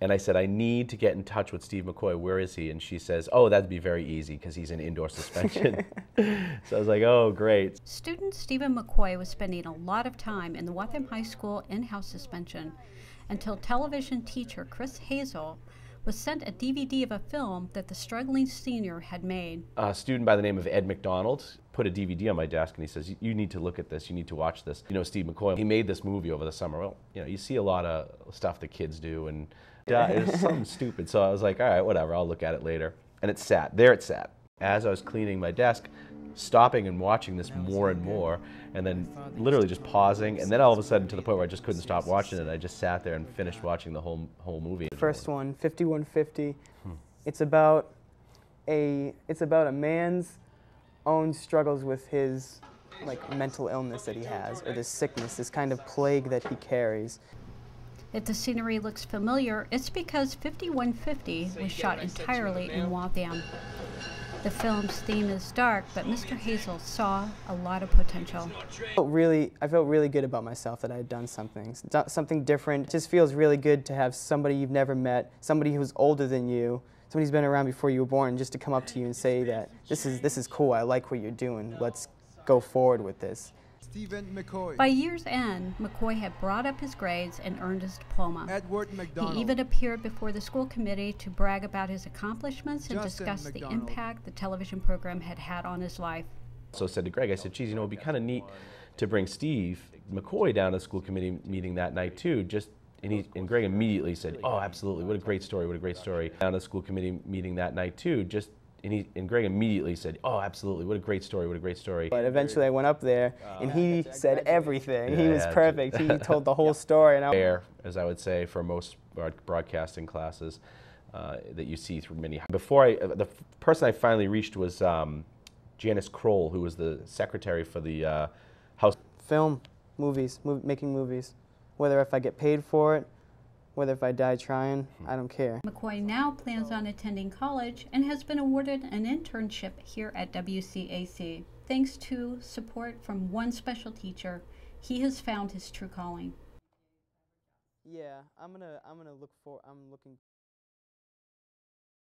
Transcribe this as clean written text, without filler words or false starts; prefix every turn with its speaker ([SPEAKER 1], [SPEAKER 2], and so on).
[SPEAKER 1] And I said, I need to get in touch with Steve McCoy. Where is he? And she says, oh, that'd be very easy because he's in indoor suspension. So I was like, oh, great.
[SPEAKER 2] Student Stephen McCoy was spending a lot of time in the Waltham High School in-house suspension until television teacher Chris Hazel was sent a DVD of a film that the struggling senior had made.
[SPEAKER 1] A student by the name of Ed McDonald put a DVD on my desk and he says, you need to look at this, you need to watch this. You know, Steve McCoy, he made this movie over the summer. Well, you know, you see a lot of stuff that kids do, and it was something stupid. So I was like, all right, whatever, I'll look at it later. And it sat, there it sat. As I was cleaning my desk, stopping and watching this more and more, and then literally just pausing, and then all of a sudden to the point where I just couldn't stop watching it. I just sat there and finished watching the whole movie.
[SPEAKER 3] First one, 5150. It's about a man's own struggles with his mental illness that he has, or this sickness, this kind of plague that he carries.
[SPEAKER 2] If the scenery looks familiar, it's because 5150 was shot entirely in Waltham. The film's theme is dark, but Mr. Hazel saw a lot of potential.
[SPEAKER 3] I felt really good about myself that I had done something different. It just feels really good to have somebody you've never met, somebody who's older than you, somebody who's been around before you were born, just to come up to you and say that this is cool, I like what you're doing, let's go forward with this.
[SPEAKER 4] Stephen McCoy.
[SPEAKER 2] By year's end, McCoy had brought up his grades and earned his diploma.
[SPEAKER 4] Edward McDonald.
[SPEAKER 2] He even appeared before the school committee to brag about his accomplishments and
[SPEAKER 4] Justin
[SPEAKER 2] discuss
[SPEAKER 4] McDonald.
[SPEAKER 2] the impact the television program had had on his life.
[SPEAKER 1] So I said to Greg, I said, geez, you know, it'd be kind of neat to bring Steve McCoy down to the school committee meeting that night too. And Greg immediately said, oh, absolutely, what a great story, what a great story. Down to the school committee meeting that night too. And Greg immediately said, oh, absolutely, what a great story, what a great story.
[SPEAKER 3] But eventually I went up there, and he said everything.
[SPEAKER 1] Yeah,
[SPEAKER 3] he was perfect. He told the whole story. And
[SPEAKER 1] Fair, as I would say, for most broadcasting classes that you see through many. The person I finally reached was Janice Kroll, who was the secretary for the House.
[SPEAKER 3] Film, movies, making movies. Whether if I get paid for it, whether if I die trying, I don't care.
[SPEAKER 2] McCoy now plans on attending college and has been awarded an internship here at WCAC. Thanks to support from one special teacher, he has found his true calling.
[SPEAKER 3] Yeah, I'm looking